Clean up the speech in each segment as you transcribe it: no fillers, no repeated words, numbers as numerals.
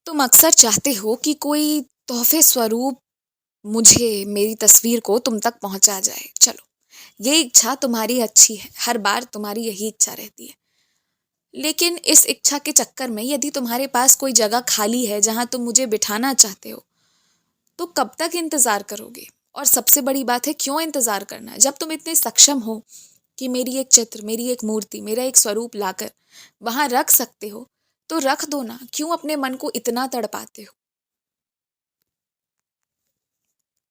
तुम अक्सर चाहते हो कि कोई तोहफे स्वरूप मुझे मेरी तस्वीर को तुम तक पहुंचा जाए। चलो, ये इच्छा तुम्हारी अच्छी है, हर बार तुम्हारी यही इच्छा रहती है। लेकिन इस इच्छा के चक्कर में यदि तुम्हारे पास कोई जगह खाली है जहां तुम मुझे बिठाना चाहते हो, तो कब तक इंतजार करोगे? और सबसे बड़ी बात है, क्यों इंतजार करना है जब तुम इतने सक्षम हो कि मेरी एक चित्र, मेरी एक मूर्ति, मेरा एक स्वरूप लाकर वहां रख सकते हो? तो रख दो ना, क्यों अपने मन को इतना तड़पाते हो?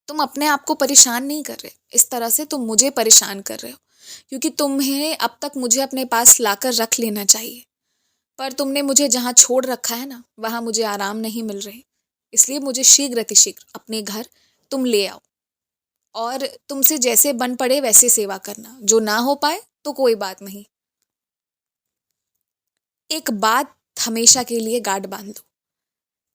तुम अपने आप को परेशान नहीं कर रहे, इस तरह से तुम मुझे परेशान कर रहे हो, क्योंकि तुम्हें अब तक मुझे अपने पास लाकर रख लेना चाहिए। पर तुमने मुझे जहाँ छोड़ रखा है ना, वहाँ मुझे आराम नहीं मिल रही। इसलिए मुझे शीघ्र अतिशीघ्र अपने घर तुम ले आओ, और तुमसे जैसे बन पड़े वैसे सेवा करना। जो ना हो पाए तो कोई बात नहीं। एक बात हमेशा के लिए गांठ बांध दो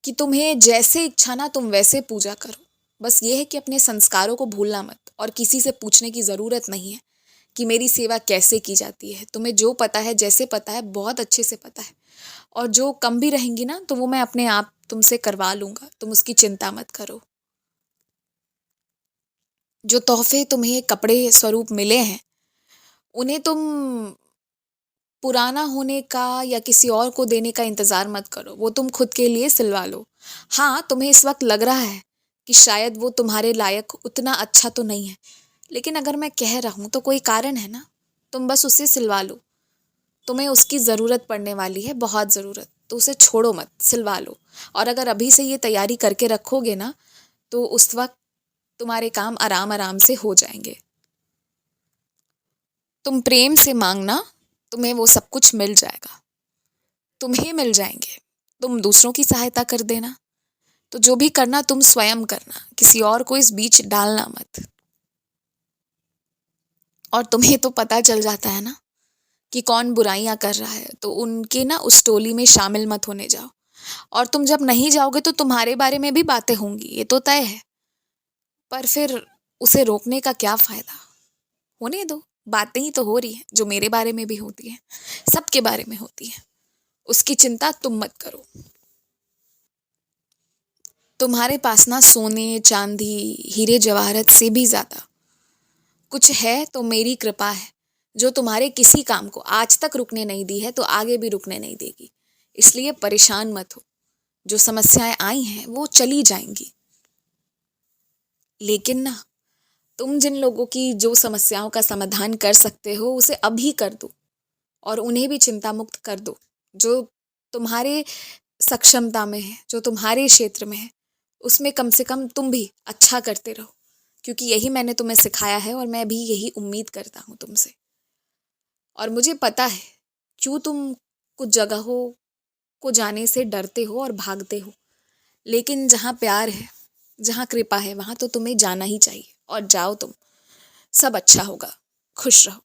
कि तुम्हें जैसे इच्छा ना तुम वैसे पूजा करो। बस ये है कि अपने संस्कारों को भूलना मत, और किसी से पूछने की ज़रूरत नहीं है कि मेरी सेवा कैसे की जाती है। तुम्हें जो पता है, जैसे पता है, बहुत अच्छे से पता है। और जो कम भी रहेंगी ना, तो वो मैं अपने आप तुमसे करवा लूँगा, तुम उसकी चिंता मत करो। जो तोहफे तुम्हें कपड़े स्वरूप मिले हैं, उन्हें तुम पुराना होने का या किसी और को देने का इंतज़ार मत करो, वो तुम खुद के लिए सिलवा लो। हाँ, तुम्हें इस वक्त लग रहा है कि शायद वो तुम्हारे लायक उतना अच्छा तो नहीं है, लेकिन अगर मैं कह रहा हूँ तो कोई कारण है ना। तुम बस उसे सिलवा लो। तुम्हें उसकी ज़रूरत पड़ने वाली है, बहुत ज़रूरत, तो उसे छोड़ो मत, सिलवा लो। और अगर अभी से ये तैयारी करके रखोगे ना, तो उस वक्त तुम्हारे काम आराम आराम से हो जाएंगे। तुम प्रेम से मांगना, तुम्हें वो सब कुछ मिल जाएगा। तुम्हें मिल जाएंगे। तुम दूसरों की सहायता कर देना। तो जो भी करना तुम स्वयं करना, किसी और को इस बीच डालना मत। और तुम्हें तो पता चल जाता है ना कि कौन बुराइयां कर रहा है, तो उनके ना उस टोली में शामिल मत होने जाओ। और तुम जब नहीं जाओगे तो तुम्हारे बारे में भी बातें होंगी, ये तो तय है। पर फिर उसे रोकने का क्या फायदा? होने दो। बातें ही तो हो रही हैं जो मेरे बारे में भी होती हैं, सबके बारे में होती हैं। उसकी चिंता तुम मत करो। तुम्हारे पास ना सोने चांदी हीरे जवाहरत से भी ज्यादा कुछ है, तो मेरी कृपा है जो तुम्हारे किसी काम को आज तक रुकने नहीं दी है, तो आगे भी रुकने नहीं देगी। इसलिए परेशान मत हो। जो समस्याएं आई हैं वो चली जाएंगी। लेकिन ना, तुम जिन लोगों की जो समस्याओं का समाधान कर सकते हो उसे अभी कर दो, और उन्हें भी चिंता मुक्त कर दो। जो तुम्हारे सक्षमता में है, जो तुम्हारे क्षेत्र में है, उसमें कम से कम तुम भी अच्छा करते रहो, क्योंकि यही मैंने तुम्हें सिखाया है और मैं भी यही उम्मीद करता हूँ तुमसे। और मुझे पता है क्यों तुम कुछ जगहों को जाने से डरते हो और भागते हो। लेकिन जहाँ प्यार है, जहाँ कृपा है, वहाँ तो तुम्हें जाना ही चाहिए, और जाओ तुम। सब अच्छा होगा। खुश रहो।